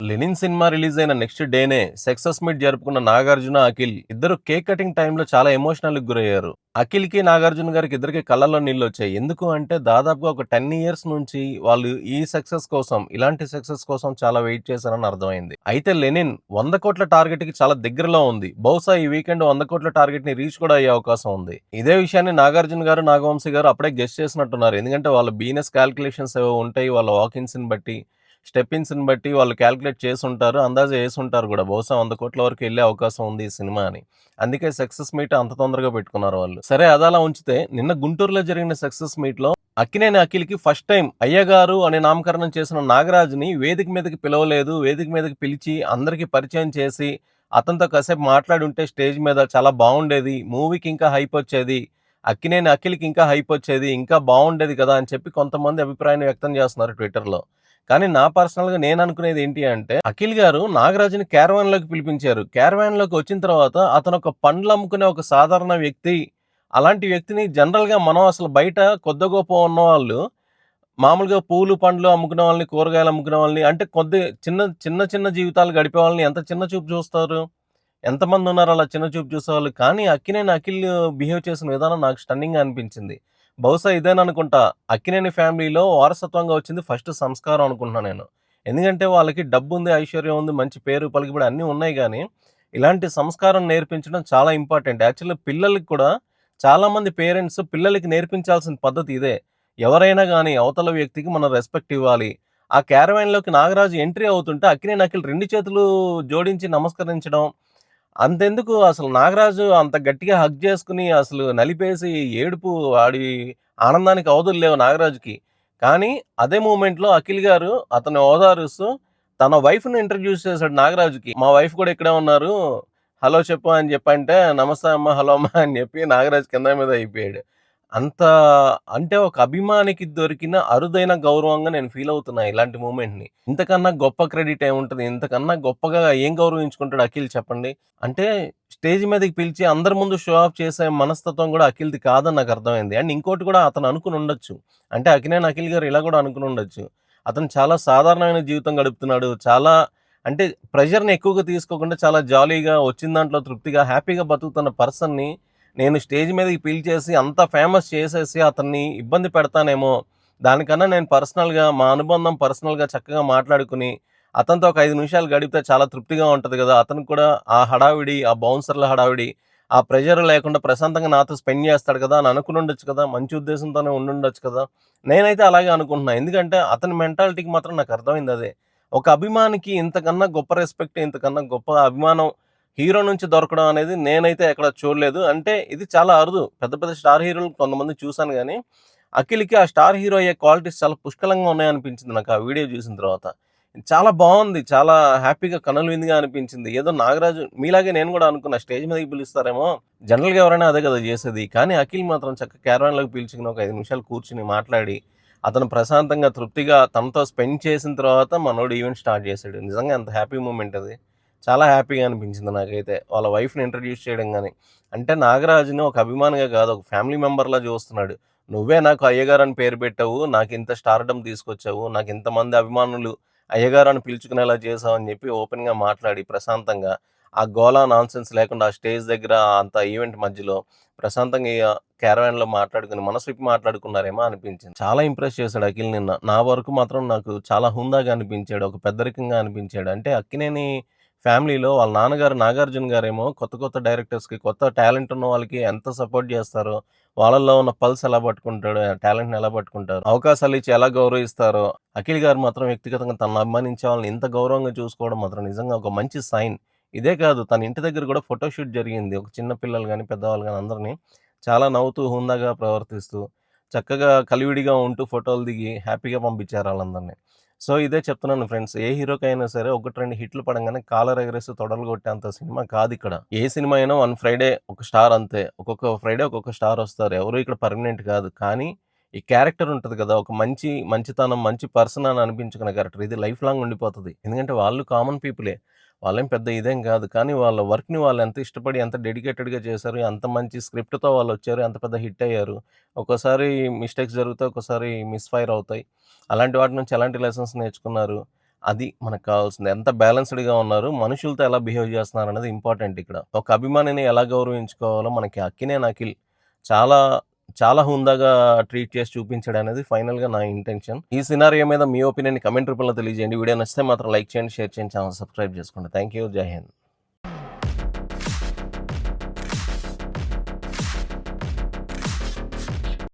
Lenin cinema release అయిన next డేనే success meet జరుపుకున్న నాగార్జున, అఖిల్ ఇద్దరు కేక్ కటింగ్ టైంలో చాలా ఎమోషనల్ గురయ్యారు. అఖిల్‌కి, నాగార్జున గారికి ఇద్దరికి కళ్ళల్లో నీళ్లొచ్చాయి. ఎందుకు అంటే దాదాపుగా ఒక 10 ఇయర్స్ నుంచి వాళ్ళు ఈ సక్సెస్ కోసం, ఇలాంటి సక్సెస్ కోసం చాలా వెయిట్ చేశారని అర్థమైంది. అయితే లెనిన్ 100,00,00,000 టార్గెట్‌కి చాలా దగ్గరలో ఉంది. బహుశా ఈ వీకెండ్ 100,00,00,000 టార్గెట్‌ని రీచ్ కూడా అయ్యే అవకాశం ఉంది. ఇదే విషయాన్ని నాగార్జున గారు, నాగవంశీ గారు అప్పుడే గెస్ చేసినట్టున్నారు. ఎందుకంటే వాళ్ళ బిజినెస్ కాలిక్యులేషన్స్ ఏవో ఉంటాయి. వాళ్ళ వాకిన్స్‌ని బట్టి స్టెప్పిన్స్‌ని బట్టి వాళ్ళు కాలిక్యులేట్ చేసుంటారు. అందాజా యేసుంటారు గూడా. బహుశా 100,00,00,000 వరకు యెళ్ళే అవకాశం ఉంది ఈ సినిమా అని. అందుకే సక్సెస్ మీట్ అంత తొందరగా పెట్టుకున్నారు వాళ్ళు. సరే అదలా ఉంచితే నిన్న గుంటూరులో జరిగిన సక్సెస్ మీట్‌లో అక్కినేని అఖిల్‌కి ఫస్ట్ టైమ్ అయ్యగారు అనే నామకరణం చేసిన నాగరాజ్‌ని వేదిక మీదకి పిలవలేదు. వేదిక మీదకి పిలిచి అందరికి పరిచయం చేసి అతనితో కాసేపు మాట్లాడుంటే స్టేజ్ మీద చాలా బావుండేది. మూవీకి ఇంకా హైపొచ్చేది. అక్కినేని అఖిల్‌కి ఇంకా హైపొచ్చేది. ఇంకా బావుండేది కదా! అని చెప్పి కొంతమంది అభిప్రాయాన్ని వ్యక్తం చేస్తున్నారు ట్విట్టర్‌లో. కానీ నా పర్సనల్‌గా నేననుకునేది ఏంటి అంటే, అఖిల్ గారు నాగరాజుని క్యారవాన్‌లోకి పిలిపించారు. క్యారవాన్‌లోకి వచ్చిన తర్వాత అతనొక పండ్లమ్ముకునే ఒక సాధారణ వ్యక్తి. అలాంటి వ్యక్తిని జనరల్‌గా మనం అసలు బయట కొద్దో గొప్పో ఉన్నవాళ్ళు, మామూలుగా పూలు, పండ్లు అమ్ముకునే వాళ్ళని, కూరగాయలు అమ్ముకునే వాళ్ళని అంటే చిన్న జీవితాలు గడిపే వాళ్ళని ఎంత చిన్న చూపు చూస్తారు? ఎంతమందున్నారు అలా చిన్న చూపు చూసేవాళ్ళు. కానీ అక్కినేని అఖిల్ బిహేవ్ చేసిన విధానం నాకు స్టన్నింగ్‌గా అనిపించింది. బహుశా ఇదేననుకుంటా. అక్కినేని ఫ్యామిలీలో వారసత్వంగా వచ్చింది ఫస్ట్ సంస్కారం అనుకుంటున్నా నేను. ఎందుకంటే వాళ్ళకి డబ్బుంది, ఐశ్వర్యం ఉంది, మంచి పేరు, పలుకుబడి అన్నీ ఉన్నాయి గానీ, ఇలాంటి సంస్కారం నేర్పించడం చాలా ఇంపార్టెంట్. యాక్చువల్‌గా పిల్లలకి కూడా చాలామంది పేరెంట్స్ పిల్లలకి నేర్పించాల్సిన పద్ధతి ఇదే. ఎవరైనా గానీ అవతల వ్యక్తికి మనం రెస్పెక్ట్ ఇవ్వాలి. ఆ క్యారవాన్‌లోకి నాగరాజు ఎంట్రీ అవుతుంటే అక్కినేని అఖిల్ 2 చేతులు జోడించి నమస్కరించడం అంతెందుకు అసలు నాగరాజు అంత గట్టిగా హగ్ చేసుకొని అసలు నలిపేసి ఏడుపు వాడి ఆనందానికి అవధులు లేవు నాగరాజుకి. కానీ అదే మూమెంట్‌లో అఖిల్ గారు అతన్ని ఓదారుస్తూ తన వైఫ్‌ని ఇంట్రడ్యూస్ చేశాడు నాగరాజుకి. మా వైఫ్ కూడా ఇక్కడే ఉన్నారు. హలో చెప్పు అని చెప్పంటే, నమస్తే అమ్మ, హలో అమ్మ అని చెప్పి నాగరాజు కింద మీద అయిపోయాడు. అంత అంటే ఒక అభిమానికి దొరికిన అరుదైన గౌరవంగా నేను ఫీల్ అవుతున్నా ఇలాంటి మూమెంట్‌ని. ఇంతకన్నా గొప్ప క్రెడిట్ ఏముంటది? ఇంతకన్నా గొప్పగా ఏం గౌరవించుకుంటాడు అఖిల్ చెప్పండి? అంటే స్టేజ్ మీదకి పిలిచి అందరి ముందు షో ఆఫ్ చేసే మనస్తత్వం గూడా అఖిల్‌ది కాదని నాకర్థమైంది. అండ్ ఇంకోటి కూడా అతను అనుకునుండొచ్చు. అంటే అక్కినేని అఖిల్ గారు ఇలా గూడా అనుకునుండొచ్చు. అతను చాలా సాధారణమైన జీవితం గడుపుతున్నాడు. చాలా అంటే ప్రెషర్‌ని ఎక్కువగా తీసుకోకుండా చాలా జాలీగా వచ్చిన దాంట్లో తృప్తిగా, హ్యాపీగా బతుకుతున్న పర్సన్‌ని నేను స్టేజ్ మీదకి పిలిచేసి అంత ఫేమస్ చేసేసి అతన్ని ఇబ్బంది పెడతానేమో, దానికన్నా నేను పర్సనల్‌గా మా అనుబంధం పర్సనల్‌గా చక్కగా మాట్లాడుకొని, అతనితో ఒక 5 నిమిషాలు గడిపితే చాలా తృప్తిగా ఉంటది గదా! అతనికి కూడా ఆ హడావిడి, ఆ బౌన్సర్ల హడావిడి, ఆ ప్రెషర్ లేకుండా ప్రశాంతంగా నాతో స్పెండ్ చేస్తాడు కదా! అని అనుకునుండొచ్చు కదా! మంచి ఉద్దేశంతోనే ఉండుండొచ్చు కదా! నేనైతే అలాగే అనుకుంటున్నా. ఎందుకంటే అతని మెంటాలిటీకి మాత్రం నాకు అర్థమైంది అదే. ఒక అభిమానికి ఇంతకన్నా గొప్ప రెస్పెక్ట్, ఇంతకన్నా గొప్ప అభిమానం హీరో నుంచి దొరకడం అనేది నేనైతే ఎక్కడ చూడలేదు. అంటే ఇది చాలా అరుదు. పెద్ద పెద్ద స్టార్ హీరోలు కొంతమందిని చూసాను గానీ, అఖిల్‌కి ఆ స్టార్ హీరో అయ్యే క్వాలిటీస్ చాలా పుష్కలంగా ఉన్నాయనిపించింది నాకు ఆ వీడియో చూసిన తర్వాత. చాలా బావుంది. చాలా హ్యాపీగా కనుల విందుగా అనిపించింది. ఏదో నాగరాజు మీలాగే నేను గూడా అనుకున్నా స్టేజ్ మీదకి పిలుస్తారేమో, జనరల్‌గా ఎవరైనా అదే గదా జేసేది. కానీ అఖిల్ మాత్రం చక్కగా క్యారవాన్‌లోకి పిలుచుకొని ఒక 5 నిమిషాలు కూర్చొని మాట్లాడి, అతను ప్రశాంతంగా, తృప్తిగా తనతో స్పెండ్ చేసిన తర్వాత మనోడు ఈవెంట్ స్టార్ట్ చేసాడు. నిజంగా ఎంత హ్యాపీ మూమెంట్ అది. చాలా హ్యాపీగా అనిపించింది నాకైతే. వాళ్ళ వైఫ్‌ని ఇంట్రొడ్యూస్ చేయడం గాని. అంటే నాగరాజుని ఒక అభిమానిగా గాదు, ఒక ఫ్యామిలీ మెంబర్‌లా జూస్తున్నాడు. నువ్వే నాకు అయ్యగారు అని పేరు పెట్టావు. నాకింత స్టార్‌డమ్ తీసుకొచ్చావు. నాకింతమంది అభిమానులు అయ్యగారు అని పిలుచుకునేలా చేశావు అని జెప్పి ఓపెన్‌గా మాట్లాడి ప్రశాంతంగా ఆ గోల, నాన్‌సెన్స్ లేకుండా ఆ స్టేజ్ దగ్గర అంత ఈవెంట్ మధ్యలో ప్రశాంతంగా క్యారవాన్‌లో మాట్లాడుకొని మనసు విప్పి మాట్లాడుకున్నారేమో అనిపించింది. చాలా ఇంప్రెస్ చేశాడు అఖిల్ నిన్న. నా వరకు మాత్రం నాకు చాలా హుందాగా అనిపించాడు. ఒక పెద్దరికంగా అనిపించాడు. అంటే అక్కినేని ఫ్యామిలీలో వాళ్ళ నాన్నగారు 'నాగార్జున' గారేమో కొత్త కొత్త డైరెక్టర్స్‌కి, కొత్త టాలెంట్ ఉన్న వాళ్ళకి ఎంత సపోర్ట్ జేస్తారో, వాళ్ళలో ఉన్న పల్స్ ఎలా పట్టుకుంటాడో, టాలెంట్‌ని ఎలా పట్టుకుంటారో, అవకాశాలిచ్చి ఎలా గౌరవిస్తారో, అఖిల్ గారు మాత్రం వ్యక్తిగతంగా తనను అభిమానించే వాళ్ళని ఇంత గౌరవంగా చూసుకోవడం మాత్రం నిజంగా ఒక మంచి సైన్. ఇదే కాదు తన ఇంటి దగ్గర గూడా ఫోటో షూట్ జరిగింది. ఒక చిన్న పిల్లలు గాని, పెద్దవాళ్ళు గాని అందరిని చాలా నవ్వుతూ, హుందాగా ప్రవర్తిస్తూ, చక్కగా కలివిడిగా ఉంటూ ఫోటోలు దిగి హ్యాపీగా పంపించారు ఆళ్ళందరిని. సో, ఇదే చెప్తున్నాను ఫ్రెండ్స్. ఏ హీరోకైనా సరే 1, 2 హిట్లు పడంగానే కాలర్ ఎగరేసి తొడలు కొట్టేంత సినిమా కాదిక్కడ. ఏ సినిమా అయినా వన్ ఫ్రైడే ఒక స్టార్ అంతే. ఒక్కొక్క ఫ్రైడే ఒక్కొక్క స్టార్ వస్తారు. ఎవరు ఇక్కడ పర్మనెంట్ కాదు. కానీ ఈ క్యారెక్టర్ ఉంటది కదా! ఒక మంచితనం, మంచి పర్సన్ అని అనిపించుకునే క్యారెక్టర్. ఇది లైఫ్ లాంగ్ ఉండిపోతది. ఎందుకంటే వాళ్ళు కామన్ పీపులే. వాళ్ళేం పెద్ద ఇదేం కాదు. కానీ వాళ్ళ వర్క్‌ని వాళ్ళు ఎంత ఇష్టపడి, ఎంత డెడికేటెడ్‌గా చేశారు. ఎంత మంచి స్క్రిప్ట్‌తో వాళ్ళొచ్చారు. ఎంత పెద్ద హిట్ అయ్యారు. ఒక్కోసారి మిస్టేక్స్ జరుగుతాయి. ఒక్కోసారి మిస్ ఫైర్ అవుతాయి. అలాంటి వాటి నుంచి ఎలాంటి లెసన్స్ నేర్చుకున్నారు? అది మనకు కావాల్సింది. ఎంత బ్యాలెన్స్‌డ్‌గా ఉన్నారు, మనుషులతో ఎలా బిహేవ్ చేస్తున్నారనేది ఇంపార్టెంట్ ఇక్కడ. ఒక అభిమానిని ఎలా గౌరవించుకోవాలో మనకి అక్కినేని అఖిల్ చాలా, చాలా హుందాగా ట్రీట్ చేసి చూపించాడనేది ఫైనల్‌గా నా ఇంటెన్షన్. ఈ సినారియో మీద మీ ఒపీనియన్‌ని కామెంట్ రూపంలో తెలియజేయండి. వీడియో నచ్చితే మాత్రం లైక్ చేయండి, షేర్ చేయండి, ఛానెల్ సబ్స్క్రైబ్ చేసుకోండి. Thank you. జై హింద్.